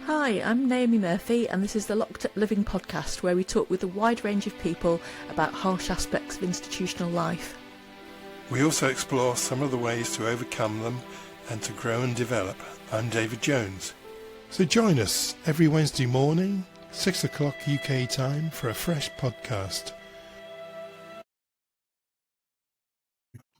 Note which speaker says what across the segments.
Speaker 1: Hi, I'm Naomi Murphy, and this is the Locked Up Living podcast, where we talk with a wide range of people about harsh aspects of institutional life.
Speaker 2: We also explore some of the ways to overcome them and to grow and develop. I'm David Jones. So join us every Wednesday morning, 6 o'clock UK time, for a fresh podcast.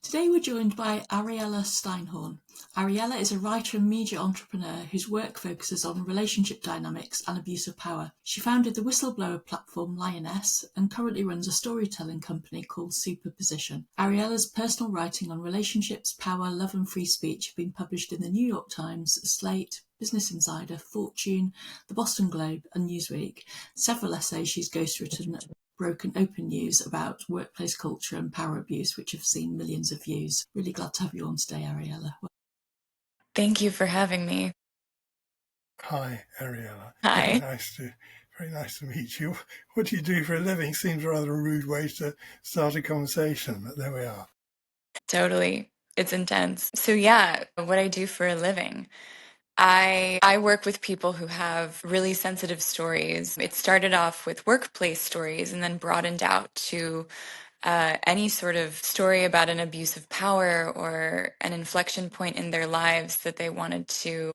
Speaker 1: Today we're joined by Ariella Steinhorn. Ariella is a writer and media entrepreneur whose work focuses on relationship dynamics and abuse of power. She founded the whistleblower platform Lioness and currently runs a storytelling company called Superposition. Ariella's personal writing on relationships, power, love and free speech have been published in the New York Times, Slate, Business Insider, Fortune, the Boston Globe and Newsweek. Several essays she's ghostwritten Broken Open News about workplace culture and power abuse, which have seen millions of views. Really glad to have you on today, Ariella.
Speaker 3: Thank you for having me.
Speaker 2: Hi, Ariella.
Speaker 3: Hi.
Speaker 2: Very nice to meet you. What do you do for a living? Seems rather a rude way to start a conversation, but there we are.
Speaker 3: Totally. It's intense. So yeah, what I do for a living. I work with people who have really sensitive stories. It started off with workplace stories and then broadened out to any sort of story about an abuse of power or an inflection point in their lives that they wanted to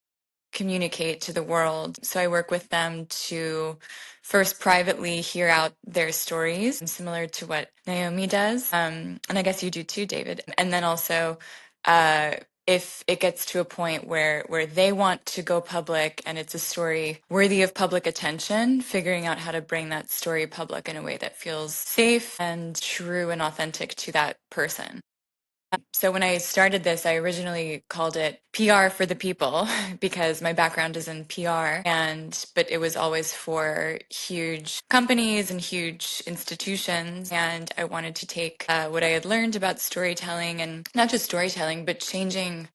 Speaker 3: communicate to the world. So I work with them to first privately hear out their stories, similar to what Naomi does. And I guess you do too, David. And then also, uh, if it gets to a point where they want to go public and it's a story worthy of public attention, figuring out how to bring that story public in a way that feels safe and true and authentic to that person. So when I started this, I originally called it PR for the people because my background is in PR, but it was always for huge companies and huge institutions. And I wanted to take what I had learned about storytelling, and not just storytelling, but changing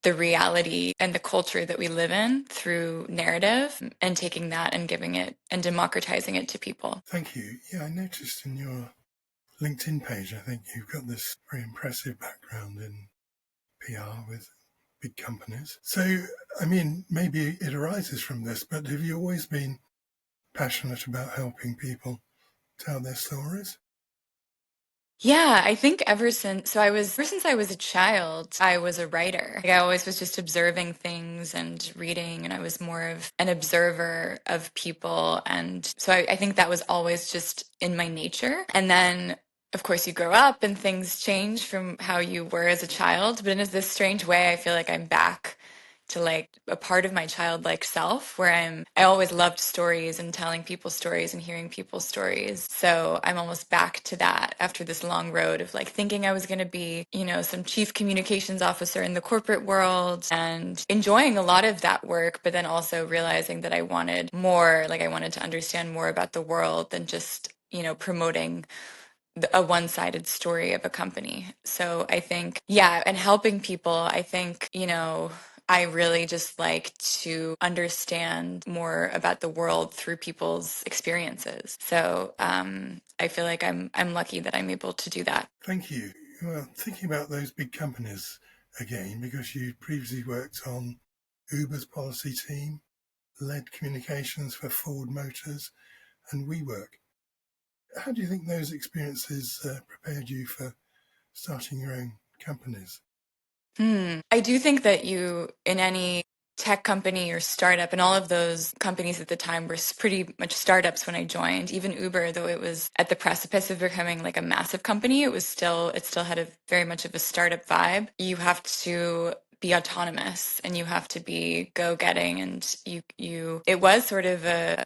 Speaker 3: the reality and the culture that we live in through narrative, and taking that and giving it and democratizing it to people.
Speaker 2: Thank you. Yeah, I noticed in your LinkedIn page, I think you've got this very impressive background in PR with big companies. So, I mean, maybe it arises from this, but have you always been passionate about helping people tell their stories?
Speaker 3: Yeah, I think ever since I was a child, I was a writer. Like, I always was just observing things and reading, and I was more of an observer of people. And so I think that was always just in my nature. And then, of course, you grow up and things change from how you were as a child. But in this strange way, I feel like I'm back to like a part of my childlike self where I always loved stories and telling people stories and hearing people's stories. So I'm almost back to that after this long road of like thinking I was going to be, some chief communications officer in the corporate world and enjoying a lot of that work, but then also realizing that I wanted more, like I wanted to understand more about the world than just, promoting a one-sided story of a company. So I think, yeah, and helping people, I think, I really just like to understand more about the world through people's experiences. So I feel like I'm lucky that I'm able to do that.
Speaker 2: Thank you. Well, thinking about those big companies again, because you previously worked on Uber's policy team, led communications for Ford Motors and WeWork. How do you think those experiences prepared you for starting your own companies?
Speaker 3: I do think that you, in any tech company or startup, and all of those companies at the time were pretty much startups when I joined. Even Uber, though it was at the precipice of becoming like a massive company, it still had a very much of a startup vibe. You have to be autonomous and you have to be go-getting, and it was sort of a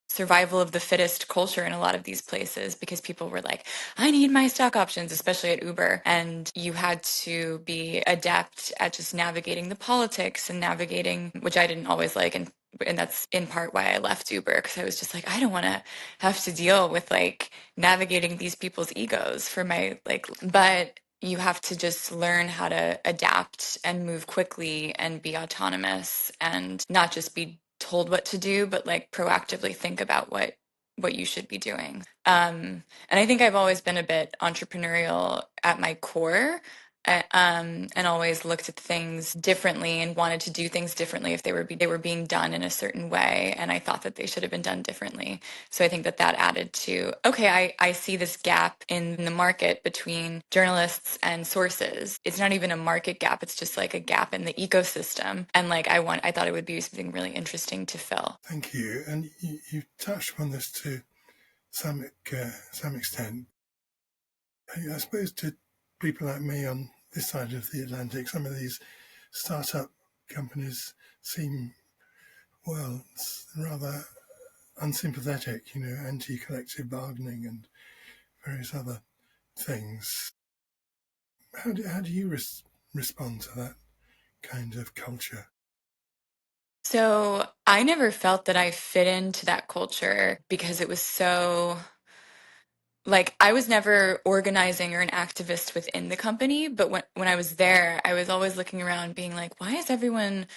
Speaker 3: survival of the fittest culture in a lot of these places, because people were like, I need my stock options, especially at Uber. And you had to be adept at just navigating the politics and navigating, which I didn't always like. And that's in part why I left Uber, because I was just like, I don't want to have to deal with like navigating these people's egos for my but you have to just learn how to adapt and move quickly and be autonomous and not just be told what to do, but like proactively think about what you should be doing. And I think I've always been a bit entrepreneurial at my core. and always looked at things differently and wanted to do things differently if they were being done in a certain way, and I thought that they should have been done differently. So I think that that added to, okay, I see this gap in the market between journalists and sources. It's not even a market gap, it's just like a gap in the ecosystem, and like I thought it would be something really interesting to fill.
Speaker 2: Thank you. And you touched on this to some extent. I suppose to people like me on this side of the Atlantic, some of these startup companies seem, well, rather unsympathetic, anti-collective bargaining and various other things. How do you respond to that kind of culture?
Speaker 3: So I never felt that I fit into that culture because it was so, like, I was never organizing or an activist within the company, but when I was there, I was always looking around being like, why is everyone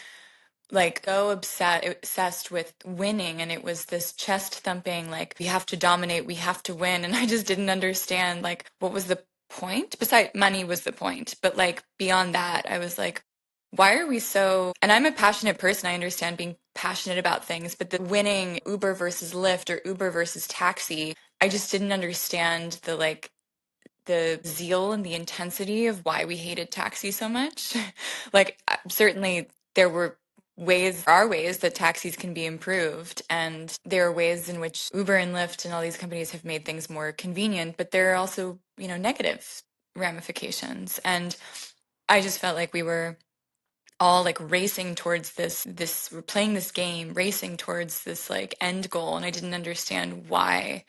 Speaker 3: like so obsessed with winning? And it was this chest thumping, like, we have to dominate, we have to win. And I just didn't understand, like, what was the point? Besides, money was the point. But like beyond that, I was like, why are we so, and I'm a passionate person, I understand being passionate about things, but the winning Uber versus Lyft or Uber versus taxi, I just didn't understand the zeal and the intensity of why we hated taxi so much. Like, certainly there are ways that taxis can be improved, and there are ways in which Uber and Lyft and all these companies have made things more convenient, but there are also, negative ramifications. And I just felt like we were all like racing towards this we're playing this game, racing towards this like end goal, and I didn't understand why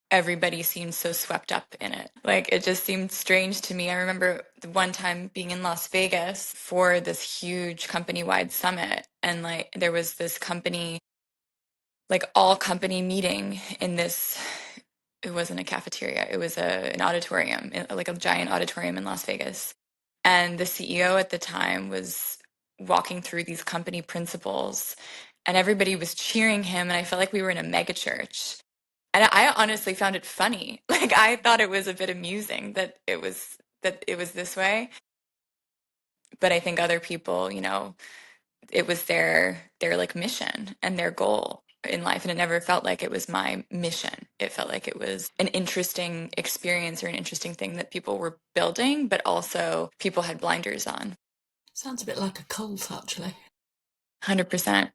Speaker 3: everybody seemed so swept up in it. Like, it just seemed strange to me. I remember the one time being in Las Vegas for this huge company-wide summit, and like there was this company, like all company meeting in this, it wasn't a cafeteria, it was an auditorium, like a giant auditorium in Las Vegas. And the CEO at the time was walking through these company principles, and everybody was cheering him, and I felt like we were in a mega church. And I honestly found it funny. Like, I thought it was a bit amusing that it was this way. But I think other people, it was their like mission and their goal in life, and it never felt like it was my mission. It felt like it was an interesting experience or an interesting thing that people were building, but also people had blinders on.
Speaker 1: Sounds a bit like a cult, actually.
Speaker 3: 100%.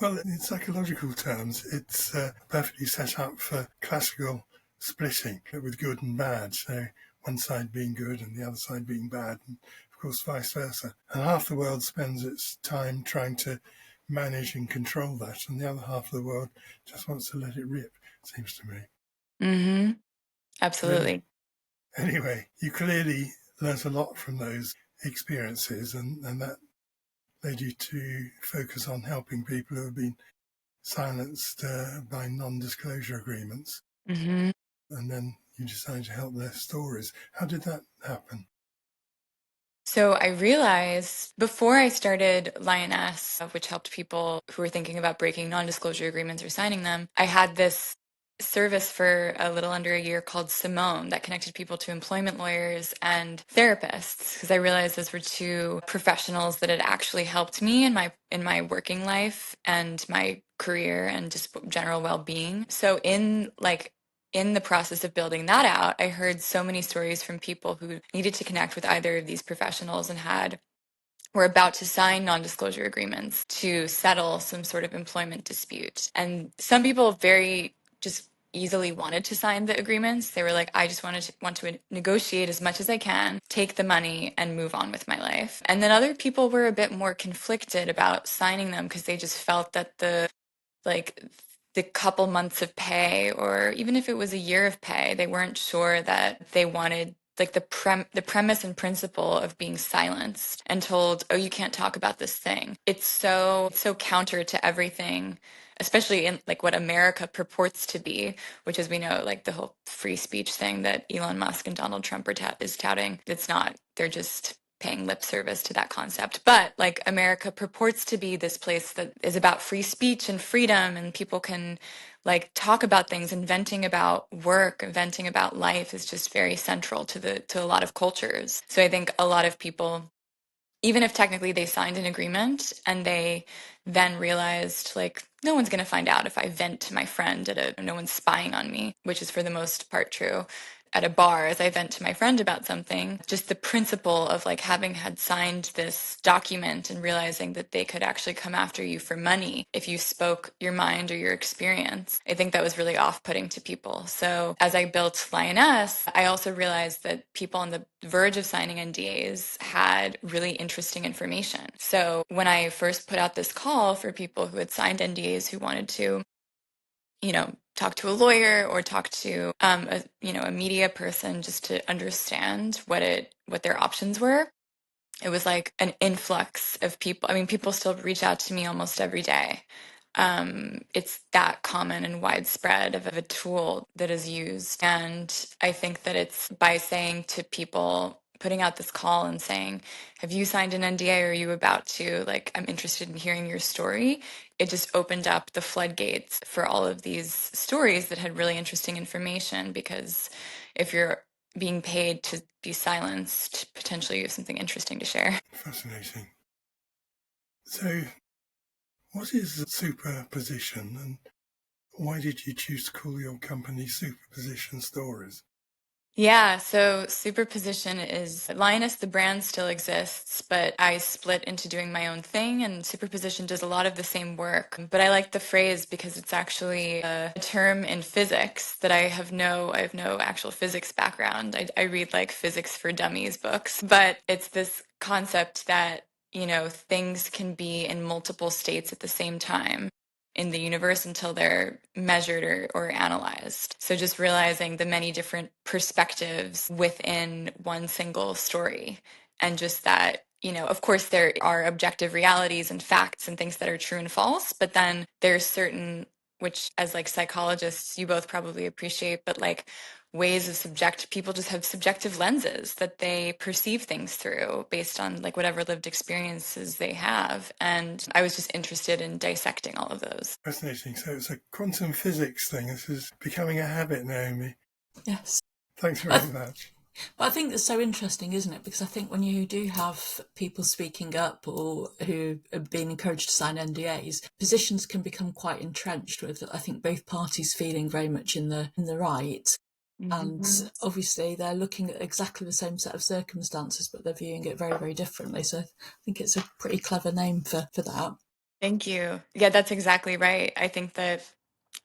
Speaker 2: Well, in psychological terms, it's perfectly set up for classical splitting with good and bad. So one side being good and the other side being bad, and of course vice versa. And half the world spends its time trying to manage and control that, and the other half of the world just wants to let it rip, it seems to me.
Speaker 3: Mm-hmm. Absolutely.
Speaker 2: Anyway, you clearly learnt a lot from those experiences, and that led you to focus on helping people who have been silenced by non-disclosure agreements.
Speaker 3: Mm-hmm.
Speaker 2: And then you decided to help their stories. How did that happen?
Speaker 3: So I realized before I started Lioness, which helped people who were thinking about breaking non-disclosure agreements or signing them, I had this service for a little under a year called Simone that connected people to employment lawyers and therapists, because I realized those were two professionals that had actually helped me in my working life and my career and just general well-being. So in the process of building that out, I heard so many stories from people who needed to connect with either of these professionals and were about to sign non-disclosure agreements to settle some sort of employment dispute. And some people very just easily wanted to sign the agreements. They were like, I just want to negotiate as much as I can, take the money, and move on with my life. And then other people were a bit more conflicted about signing them because they just felt that like the couple months of pay, or even if it was a year of pay, they weren't sure that they wanted, like, the premise and principle of being silenced and told, oh, you can't talk about this thing. It's so counter to everything, especially in like what America purports to be, which, as we know, like the whole free speech thing that Elon Musk and Donald Trump is touting. It's not. They're just paying lip service to that concept. But like, America purports to be this place that is about free speech and freedom, and people can like talk about things, and venting about work and venting about life is just very central to a lot of cultures. So I think a lot of people, even if technically they signed an agreement and they then realized like no one's going to find out if I vent to my friend no one's spying on me, which is for the most part true at a bar as I vent to my friend about something, just the principle of like having had signed this document and realizing that they could actually come after you for money if you spoke your mind or your experience. I think that was really off-putting to people. So as I built Lioness, I also realized that people on the verge of signing NDAs had really interesting information. So when I first put out this call for people who had signed NDAs who wanted to, talk to a lawyer or talk to a media person just to understand what their options were, it was like an influx of people. I mean, people still reach out to me almost every day. It's that common and widespread of a tool that is used. And I think that it's by saying to people, putting out this call and saying, have you signed an NDA or are you about to? Like, I'm interested in hearing your story. It just opened up the floodgates for all of these stories that had really interesting information, because if you're being paid to be silenced, potentially you have something interesting to share.
Speaker 2: Fascinating. So, what is superposition, and why did you choose to call your company Superposition Stories?
Speaker 3: Yeah, so Superposition is Lioness, the brand still exists, but I split into doing my own thing, and Superposition does a lot of the same work. But I like the phrase because it's actually a term in physics that I have no actual physics background. I read like physics for dummies books, but it's this concept that, things can be in multiple states at the same time in the universe until they're measured or analyzed. So just realizing the many different perspectives within one single story, and just that, of course there are objective realities and facts and things that are true and false, but then there's certain, which as like psychologists you both probably appreciate, but like ways of people just have subjective lenses that they perceive things through based on like whatever lived experiences they have. And I was just interested in dissecting all of those.
Speaker 2: Fascinating. So it's a quantum physics thing. This is becoming a habit, Naomi.
Speaker 1: Yes.
Speaker 2: Thanks very much.
Speaker 1: But I think that's so interesting, isn't it? Because I think when you do have people speaking up or who are being encouraged to sign NDAs, positions can become quite entrenched with, I think, both parties feeling very much in the right. And obviously they're looking at exactly the same set of circumstances, but they're viewing it very, very differently. So I think it's a pretty clever name for that.
Speaker 3: Thank you. Yeah, that's exactly right. I think that,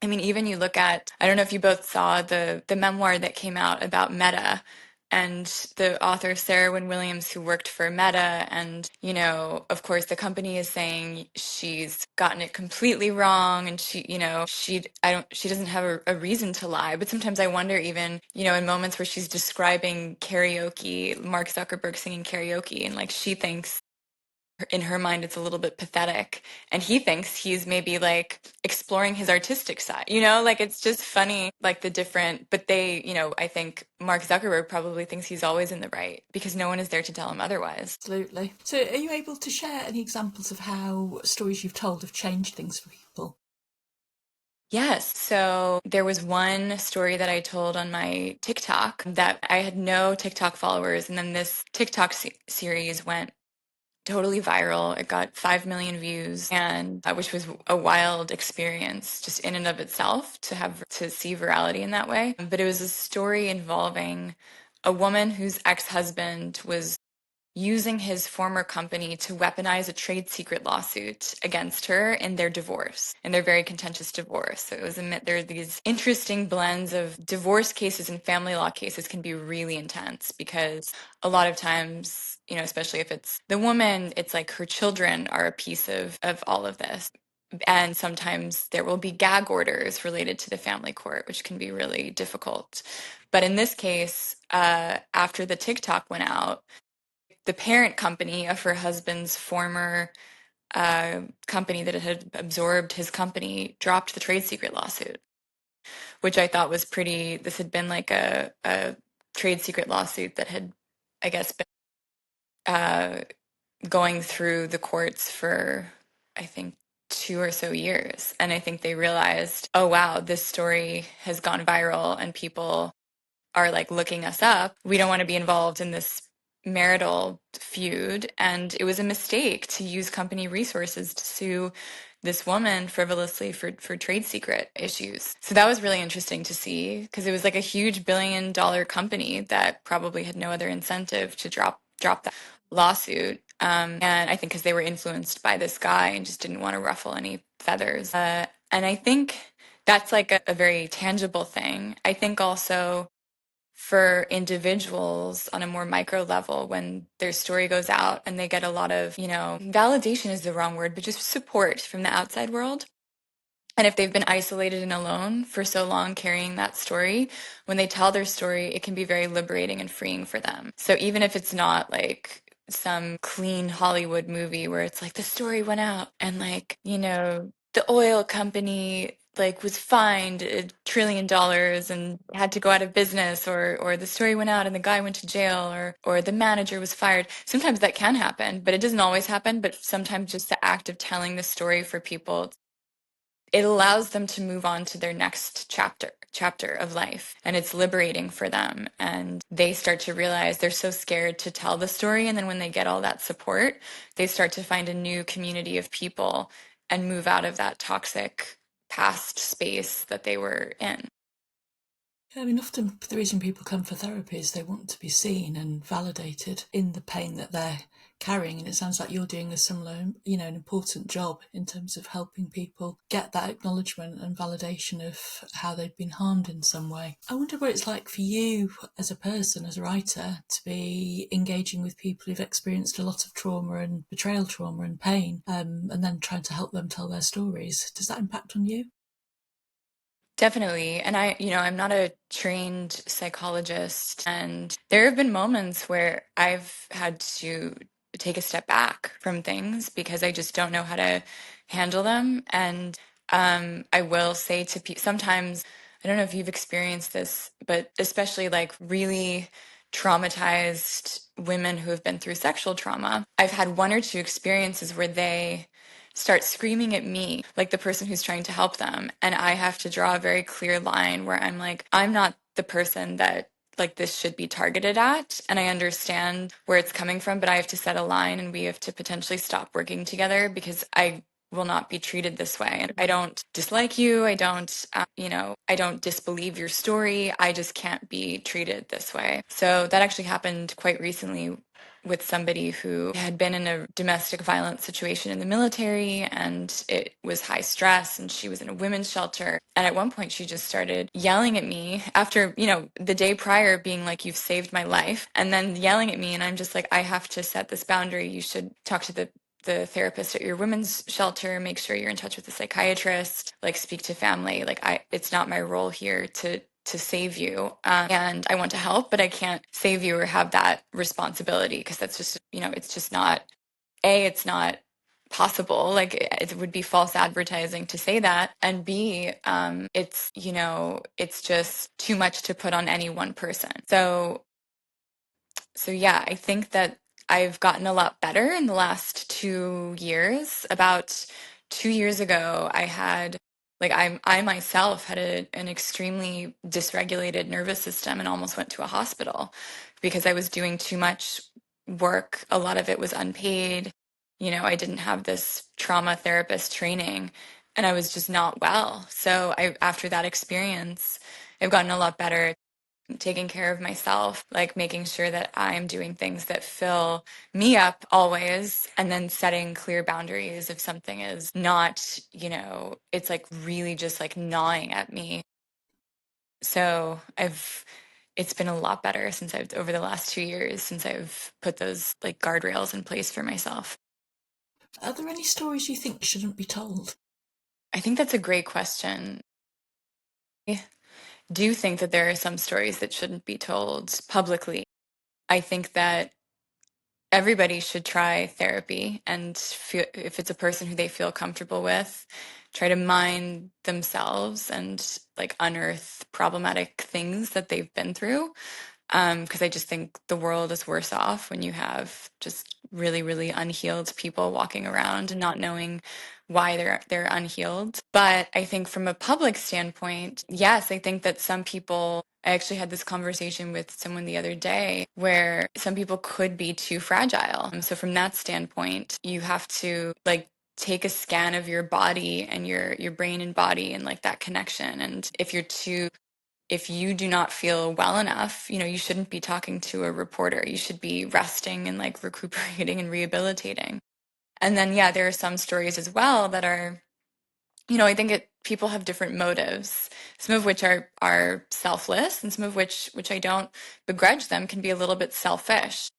Speaker 3: I mean, even you look at, I don't know if you both saw the memoir that came out about Meta, and the author Sarah Wynne Williams, who worked for Meta, and of course the company is saying she's gotten it completely wrong, and she doesn't have a reason to lie. But sometimes I wonder, even in moments where she's describing karaoke, Mark Zuckerberg singing karaoke, and like she thinks in her mind it's a little bit pathetic, and he thinks he's maybe like exploring his artistic side, like it's just funny, like the different, but they, I think Mark Zuckerberg probably thinks he's always in the right because no one is there to tell him otherwise.
Speaker 1: Absolutely. So are you able to share any examples of how stories you've told have changed things for people?
Speaker 3: Yes. So there was one story that I told on my TikTok that I had no TikTok followers, and then this TikTok series went totally viral. It got 5 million views, and which was a wild experience just in and of itself to see virality in that way. But it was a story involving a woman whose ex-husband was using his former company to weaponize a trade secret lawsuit against her in their divorce, in their very contentious divorce. So there are these interesting blends of divorce cases and family law cases can be really intense, because a lot of times, especially if it's the woman, it's like her children are a piece of all of this. And sometimes there will be gag orders related to the family court, which can be really difficult. But in this case, after the TikTok went out, the parent company of her husband's former company that had absorbed his company dropped the trade secret lawsuit, which I thought was pretty. This had been like a trade secret lawsuit that had, I guess, been going through the courts for, I think, 2 or so years. And I think they realized, oh, wow, this story has gone viral and people are like looking us up. We don't want to be involved in this marital feud. And it was a mistake to use company resources to sue this woman frivolously for trade secret issues. So that was really interesting to see because it was like a huge $1 billion company that probably had no other incentive to drop that lawsuit. And I think because they were influenced by this guy and just didn't want to ruffle any feathers. And I think that's like a very tangible thing. I think also for individuals on a more micro level, when their story goes out and they get a lot of, validation is the wrong word, but just support from the outside world. And if they've been isolated and alone for so long carrying that story, when they tell their story, it can be very liberating and freeing for them. So even if it's not like some clean Hollywood movie where it's like the story went out and like, the oil company like was fined $1 trillion and had to go out of business, or the story went out and the guy went to jail, or the manager was fired. Sometimes that can happen, but it doesn't always happen. But sometimes just the act of telling the story for people, it allows them to move on to their next chapter of life, and it's liberating for them, and they start to realize they're so scared to tell the story, and then when they get all that support, they start to find a new community of people and move out of that toxic past space that they were in.
Speaker 1: I mean, often the reason people come for therapy is they want to be seen and validated in the pain that they're carrying. And it sounds like you're doing a similar, an important job in terms of helping people get that acknowledgement and validation of how they've been harmed in some way. I wonder what it's like for you as a person, as a writer, to be engaging with people who've experienced a lot of trauma and betrayal trauma and pain, and then trying to help them tell their stories. Does that impact on you?
Speaker 3: Definitely. And I'm not a trained psychologist. And there have been moments where I've had to take a step back from things because I just don't know how to handle them. And I will say to people, sometimes, I don't know if you've experienced this, but especially like really traumatized women who have been through sexual trauma, I've had one or two experiences where they start screaming at me, like the person who's trying to help them. And I have to draw a very clear line where I'm like, I'm not the person that like this should be targeted at. And I understand where it's coming from, but I have to set a line and we have to potentially stop working together because I will not be treated this way. And I don't dislike you. I don't disbelieve your story. I just can't be treated this way. So that actually happened quite recently with somebody who had been in a domestic violence situation in the military, and it was high stress, and she was in a women's shelter. And at one point she just started yelling at me after, the day prior being like, you've saved my life, and then yelling at me. And I'm just like, I have to set this boundary. You should talk to the therapist at your women's shelter, make sure you're in touch with the psychiatrist, like speak to family. Like it's not my role here to save you. And I want to help, but I can't save you or have that responsibility because that's just, it's just not, it's not possible. Like it would be false advertising to say that. And B, it's just too much to put on any one person. So yeah, I think that I've gotten a lot better in the last 2 years. About 2 years ago, I myself had an extremely dysregulated nervous system and almost went to a hospital because I was doing too much work. A lot of it was unpaid. I didn't have this trauma therapist training and I was just not well. So after that experience, I've gotten a lot better taking care of myself, like making sure that I'm doing things that fill me up always, and then setting clear boundaries if something is not, it's like really just like gnawing at me. So it's been a lot better over the last 2 years since I've put those like guardrails in place for myself.
Speaker 1: Are there any stories you think shouldn't be told?
Speaker 3: I think that's a great question. I do think that there are some stories that shouldn't be told publicly. I think that everybody should try therapy, and if it's a person who they feel comfortable with, try to mind themselves and like unearth problematic things that they've been through. Because I just think the world is worse off when you have just really, really unhealed people walking around and not knowing why they're unhealed. But I think from a public standpoint, yes, I think that some people, I actually had this conversation with someone the other day where some people could be too fragile. So from that standpoint, you have to like take a scan of your body and your brain and body and like that connection. And if you do not feel well enough, you shouldn't be talking to a reporter. You should be resting and like recuperating and rehabilitating. And then, yeah, there are some stories as well that are, I think people have different motives, some of which are selfless and some of which I don't begrudge them, can be a little bit selfish.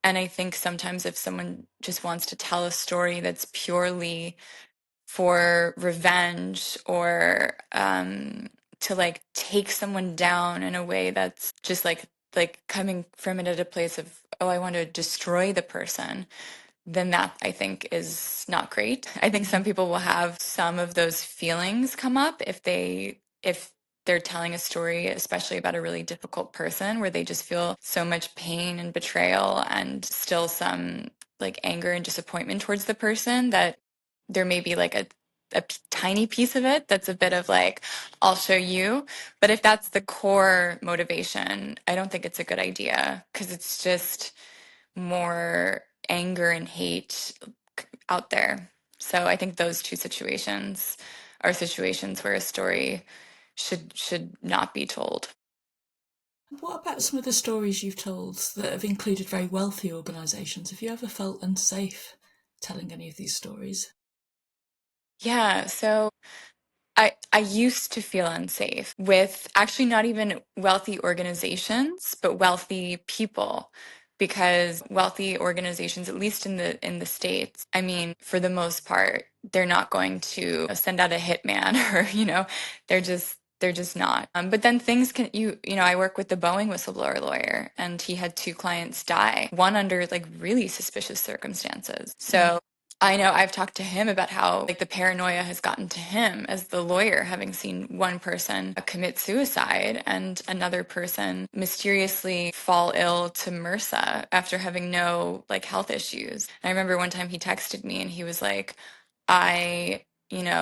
Speaker 3: And I think sometimes if someone just wants to tell a story that's purely for revenge or to like take someone down in a way that's just like coming from it at a place of, oh, I want to destroy the person, then that I think is not great. I think some people will have some of those feelings come up if they're telling a story, especially about a really difficult person, where they just feel so much pain and betrayal and still some like anger and disappointment towards the person, that there may be like a tiny piece of it that's a bit of like, I'll show you. But if that's the core motivation, I don't think it's a good idea, because it's just more anger and hate out there. So I think those two situations are situations where a story should not be told.
Speaker 1: What about some of the stories you've told that have included very wealthy organisations? Have you ever felt unsafe telling any of these stories?
Speaker 3: Yeah, so I used to feel unsafe with actually not even wealthy organizations, but wealthy people. Because wealthy organizations, at least in the States, I mean, for the most part, they're not going to send out a hitman or, they're just not. But then things can, I work with the Boeing whistleblower lawyer, and he had two clients die, one under like really suspicious circumstances. So I know I've talked to him about how like the paranoia has gotten to him as the lawyer, having seen one person commit suicide and another person mysteriously fall ill to MRSA after having no like health issues. And I remember one time he texted me and he was like,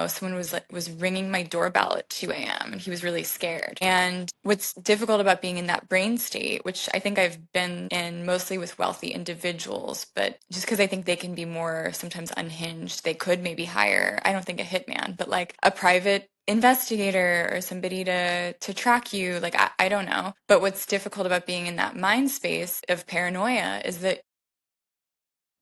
Speaker 3: someone was ringing my doorbell at 2 a.m. and he was really scared. And what's difficult about being in that brain state, which I think I've been in mostly with wealthy individuals, but just because I think they can be more sometimes unhinged, they could maybe hire, I don't think a hitman, but like a private investigator or somebody to track you. Like, I don't know. But what's difficult about being in that mind space of paranoia is that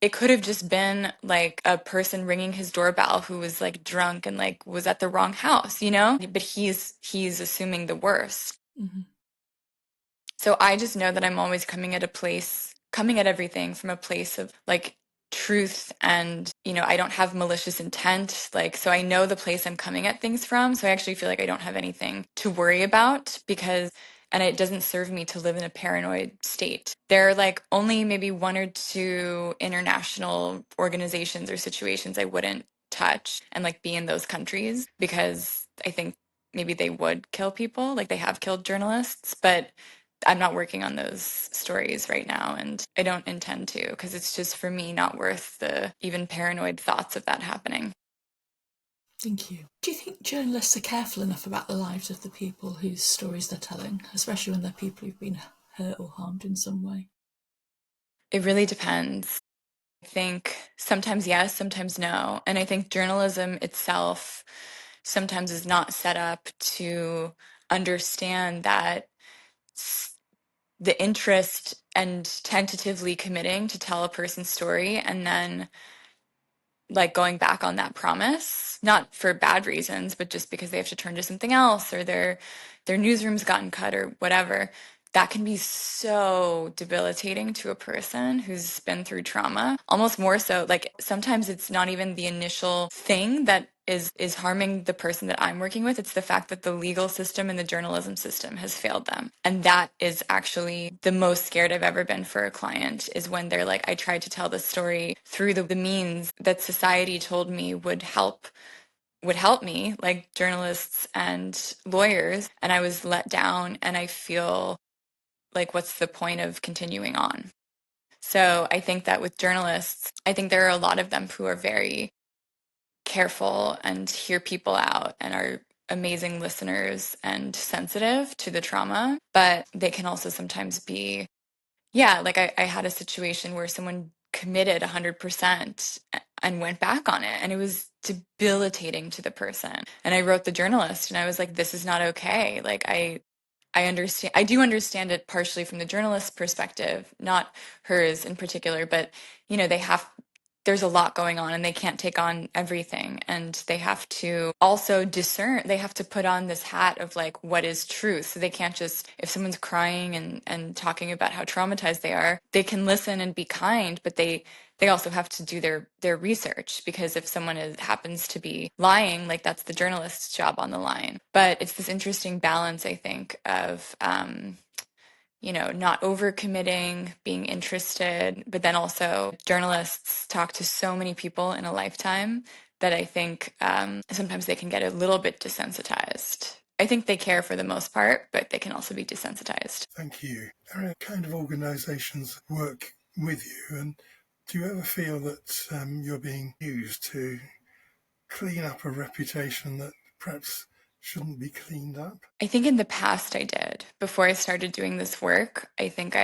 Speaker 3: it could have just been like a person ringing his doorbell who was like drunk and like was at the wrong house, But he's assuming the worst.
Speaker 1: Mm-hmm.
Speaker 3: So I just know that I'm always coming at everything from a place of like truth, and I don't have malicious intent, like, so I know the place I'm coming at things from, so I actually feel like I don't have anything to worry about, and it doesn't serve me to live in a paranoid state. There are like only maybe one or two international organizations or situations I wouldn't touch and like be in those countries, because I think maybe they would kill people, like they have killed journalists, but I'm not working on those stories right now, and I don't intend to, because it's just for me not worth the even paranoid thoughts of that happening.
Speaker 1: Thank you. Do you think journalists are careful enough about the lives of the people whose stories they're telling, especially when they're people who've been hurt or harmed in some way?
Speaker 3: It really depends. I think sometimes yes, sometimes no. And I think journalism itself sometimes is not set up to understand that the interest and tentatively committing to tell a person's story and then like going back on that promise, not for bad reasons, but just because they have to turn to something else, or their newsroom's gotten cut or whatever. That can be so debilitating to a person who's been through trauma. Almost more so, like sometimes it's not even the initial thing that is harming the person that I'm working with. It's the fact that the legal system and the journalism system has failed them. And that is actually the most scared I've ever been for a client, is when they're like, I tried to tell the story through the means that society told me would help me, like journalists and lawyers, and I was let down, and I feel like, what's the point of continuing on? So I think that with journalists, I think there are a lot of them who are very careful and hear people out and are amazing listeners and sensitive to the trauma, but they can also sometimes be, yeah, like I had a situation where someone committed 100% and went back on it, and it was debilitating to the person. And I wrote the journalist and I was like, this is not okay. Like I understand, I do understand it partially from the journalist's perspective, not hers in particular, but they have, there's a lot going on and they can't take on everything. And they have to also discern, they have to put on this hat of like, what is truth? So they can't just, if someone's crying and talking about how traumatized they are, they can listen and be kind, but they also have to do their research, because if someone happens to be lying, like that's the journalist's job on the line. But it's this interesting balance, I think, of not overcommitting, being interested, but then also journalists talk to so many people in a lifetime that I think sometimes they can get a little bit desensitized. I think they care for the most part, but they can also be desensitized.
Speaker 2: Thank you. There are kind of organisations that work with you, and do you ever feel that you're being used to clean up a reputation that perhaps shouldn't be cleaned up?
Speaker 3: I think in the past I did. Before I started doing this work, I think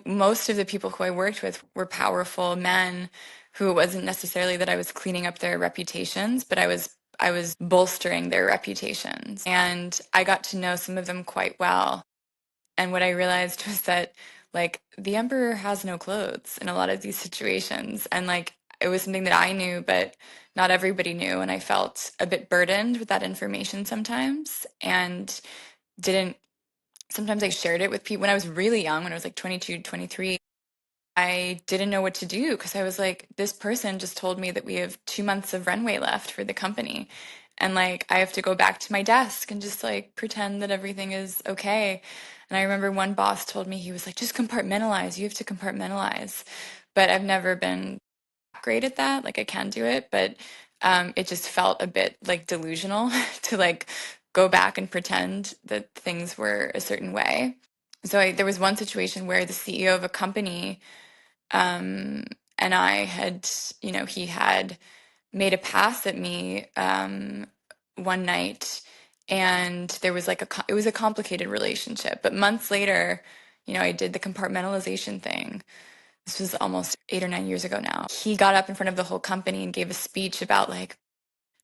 Speaker 3: most of the people who I worked with were powerful men who it wasn't necessarily that I was cleaning up their reputations, but I was bolstering their reputations. And I got to know some of them quite well. And what I realized was that, like, the emperor has no clothes in a lot of these situations. And, like, it was something that I knew, but not everybody knew. And I felt a bit burdened with that information sometimes, and didn't, sometimes I shared it with people when I was really young, when I was like 22, 23. I didn't know what to do because I was like, this person just told me that we have 2 months of runway left for the company. And like, I have to go back to my desk and just like pretend that everything is okay. And I remember one boss told me, he was like, just compartmentalize. You have to compartmentalize. But I've never been great at that. Like, I can do it, but it just felt a bit like delusional to like go back and pretend that things were a certain way. So there was one situation where the CEO of a company, um, and I had, he had made a pass at me one night, and there was like it was a complicated relationship. But months later, I did the compartmentalization thing. This was almost 8 or 9 years ago now. He got up in front of the whole company and gave a speech about like,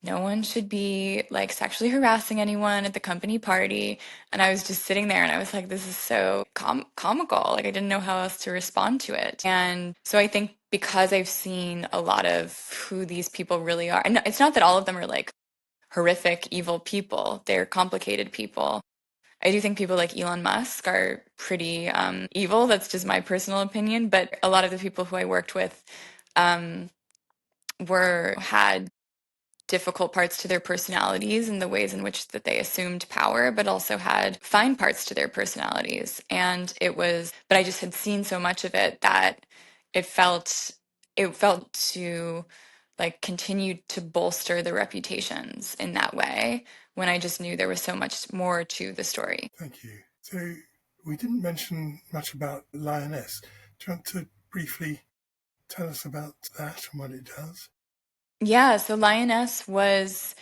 Speaker 3: no one should be like sexually harassing anyone at the company party. And I was just sitting there and I was like, this is so comical. Like, I didn't know how else to respond to it. And so I think because I've seen a lot of who these people really are, and it's not that all of them are like horrific, evil people, they're complicated people. I do think people like Elon Musk are pretty evil. That's just my personal opinion. But a lot of the people who I worked with um, had difficult parts to their personalities and the ways in which that they assumed power, but also had fine parts to their personalities. And but I just had seen so much of it that it felt to like continue to bolster the reputations in that way, when I just knew there was so much more to the story.
Speaker 2: Thank you. So we didn't mention much about Lioness. Do you want to briefly tell us about that and what it does?
Speaker 3: Yeah, so Lioness was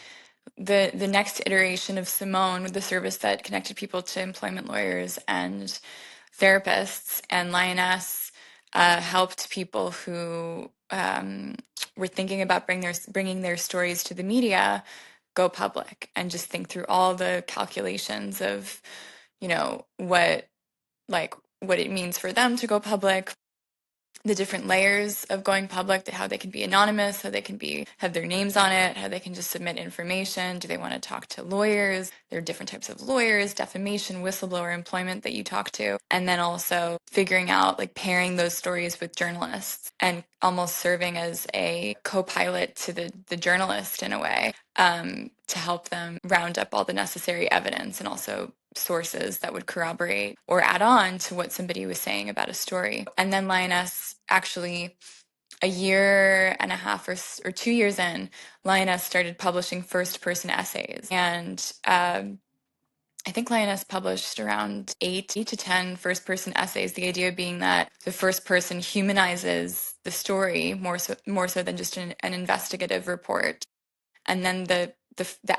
Speaker 3: the next iteration of Simone, the service that connected people to employment lawyers and therapists. And Lioness helped people who were thinking about bringing their stories to the media go public, and just think through all the calculations of, what what it means for them to go public, the different layers of going public, how they can be anonymous, how they can have their names on it, how they can just submit information. Do they want to talk to lawyers? There are different types of lawyers, defamation, whistleblower, employment that you talk to. And then also figuring out, like, pairing those stories with journalists and almost serving as a co-pilot to the journalist in a way, to help them round up all the necessary evidence and also sources that would corroborate or add on to what somebody was saying about a story. And then Lioness, actually, a year and a half or 2 years in, Lioness started publishing first person essays. And I think Lioness published around 8 to 10 first-person essays. The idea being that the first person humanizes the story more so than just an investigative report, and then the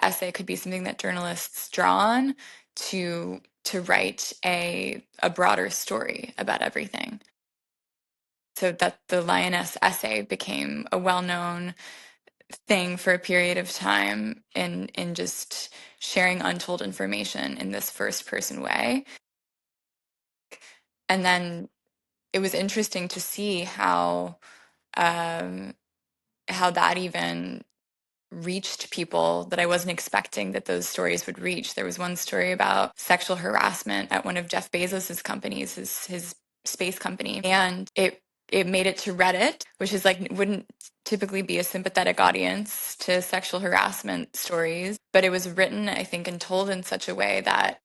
Speaker 3: essay could be something that journalists draw on to write a broader story about everything. So that the Lioness essay became a well-known thing for a period of time in just sharing untold information in this first person way. And then it was interesting to see how that even reached people that I wasn't expecting that those stories would reach. There was one story about sexual harassment at one of Jeff Bezos's companies, his space company, and it made it to Reddit, which is like wouldn't typically be a sympathetic audience to sexual harassment stories, but it was written, I think, and told in such a way that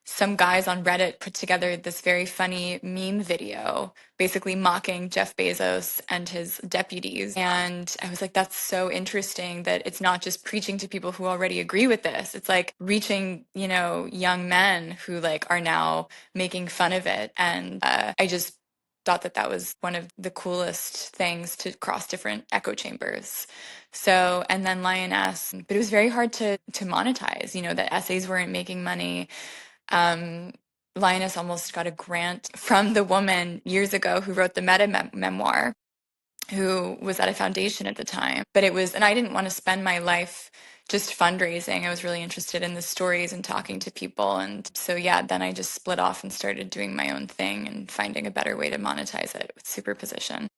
Speaker 3: some guys on Reddit put together this very funny meme video basically mocking Jeff Bezos and his deputies. And I was like, that's so interesting that it's not just preaching to people who already agree with this. It's like reaching, young men who like are now making fun of it. And I just thought that was one of the coolest things to cross different echo chambers. So, and then Lioness, but it was very hard to monetize, that essays weren't making money. Lioness almost got a grant from the woman years ago who wrote the memoir, who was at a foundation at the time. But and I didn't want to spend my life just fundraising. I was really interested in the stories and talking to people. And so, yeah, then I just split off and started doing my own thing and finding a better way to monetize it with superposition.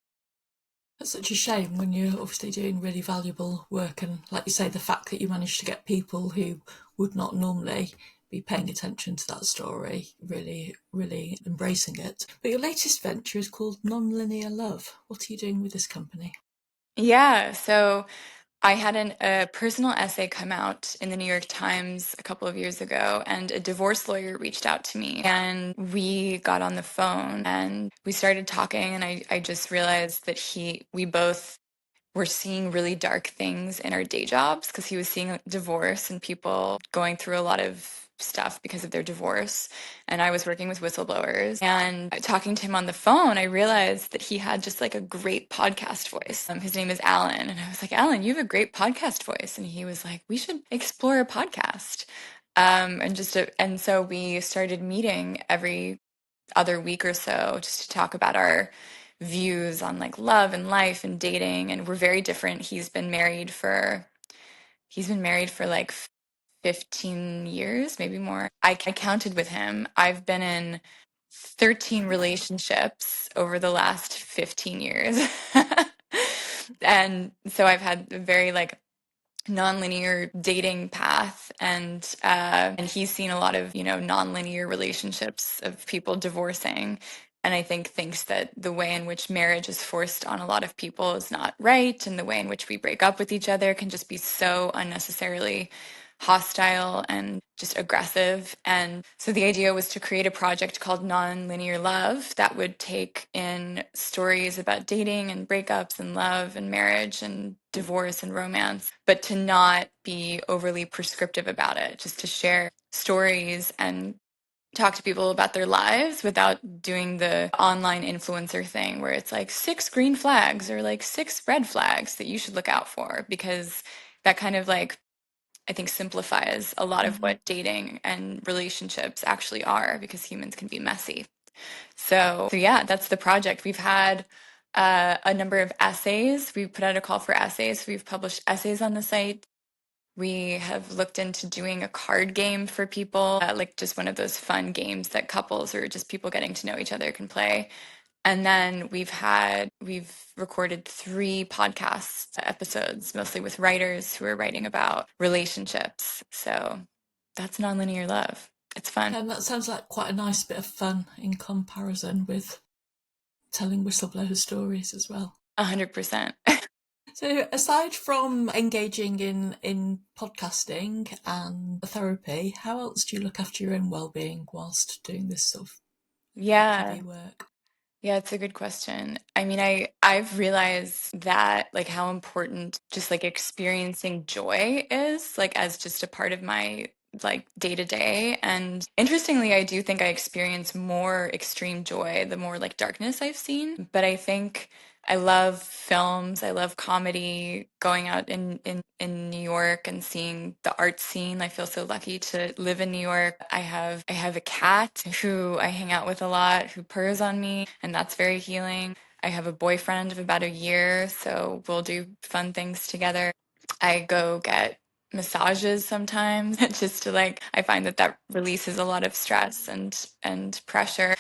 Speaker 1: That's such a shame when you're obviously doing really valuable work, and like you say, the fact that you managed to get people who would not normally be paying attention to that story, really, really embracing it. But your latest venture is called Nonlinear Love. What are you doing with this company?
Speaker 3: Yeah, so I had a personal essay come out in the New York Times a couple of years ago, and a divorce lawyer reached out to me, and we got on the phone and we started talking, and I just realized that we both were seeing really dark things in our day jobs, because he was seeing divorce and people going through a lot of stuff because of their divorce. And I was working with whistleblowers, and talking to him on the phone, I realized that he had just like a great podcast voice. His name is Alan. And I was like, Alan, you have a great podcast voice. And he was like, we should explore a podcast. And so we started meeting every other week or so just to talk about our views on like love and life and dating. And we're very different. He's been married for like 15 years, maybe more. I counted with him. I've been in 13 relationships over the last 15 years. And so I've had a very like nonlinear dating path, and he's seen a lot of nonlinear relationships of people divorcing, and I think thinks that the way in which marriage is forced on a lot of people is not right, and the way in which we break up with each other can just be so unnecessarily hostile and just aggressive. And so the idea was to create a project called Nonlinear Love that would take in stories about dating and breakups and love and marriage and divorce and romance, but to not be overly prescriptive about it, just to share stories and talk to people about their lives without doing the online influencer thing where it's like 6 green flags or like 6 red flags that you should look out for, because that kind of like, I think, simplifies a lot of what dating and relationships actually are, because humans can be messy. So yeah, that's the project. We've had a number of essays. We've put out a call for essays. We've published essays on the site. We have looked into doing a card game for people, like just one of those fun games that couples or just people getting to know each other can play. And then we've recorded 3 podcast episodes, mostly with writers who are writing about relationships. So that's Nonlinear Love. It's fun.
Speaker 1: And that sounds like quite a nice bit of fun in comparison with telling whistleblower stories as well.
Speaker 3: 100%.
Speaker 1: So aside from engaging in podcasting and therapy, how else do you look after your own well-being whilst doing this sort of heavy work?
Speaker 3: Yeah, it's a good question. I mean, I've realized that like how important just like experiencing joy is, like as just a part of my like day to day. And interestingly, I do think I experience more extreme joy the more like darkness I've seen. But I think I love films. I love comedy, going out in New York and seeing the art scene. I feel so lucky to live in New York. I have a cat who I hang out with a lot, who purrs on me, and that's very healing. I have a boyfriend of about a year, so we'll do fun things together. I go get massages sometimes just to like I find that that releases a lot of stress and pressure.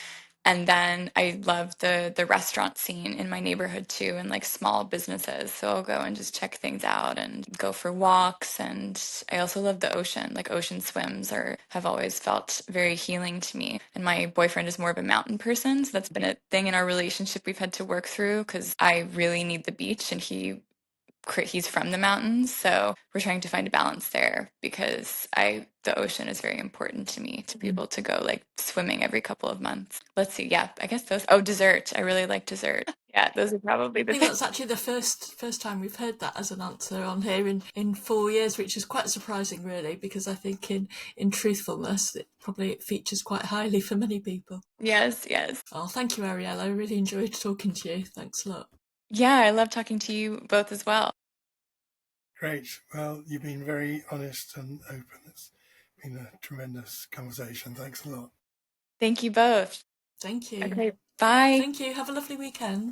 Speaker 3: And then I love the restaurant scene in my neighborhood too, and like small businesses. So I'll go and just check things out and go for walks. And I also love the ocean. Like ocean swims are have always felt very healing to me. And my boyfriend is more of a mountain person, so that's been a thing in our relationship we've had to work through because I really need the beach and he's from the mountains, so we're trying to find a balance there because the ocean is very important to me to be able to go like swimming every couple of months. Let's see, yeah, I guess those. Oh, dessert. I really like dessert. Yeah, those are probably
Speaker 1: I
Speaker 3: the
Speaker 1: think that's actually the first time we've heard that as an answer on here in 4 years, which is quite surprising, really, because I think in truthfulness, it features quite highly for many people.
Speaker 3: Yes, yes.
Speaker 1: Oh, thank you, Ariella. I really enjoyed talking to you. Thanks a lot.
Speaker 3: Yeah, I love talking to you both as well.
Speaker 2: Great. Well, you've been very honest and open. It's been a tremendous conversation. Thanks a lot.
Speaker 3: Thank you both.
Speaker 1: Thank you.
Speaker 3: Okay, bye.
Speaker 1: Thank you. Have a lovely weekend.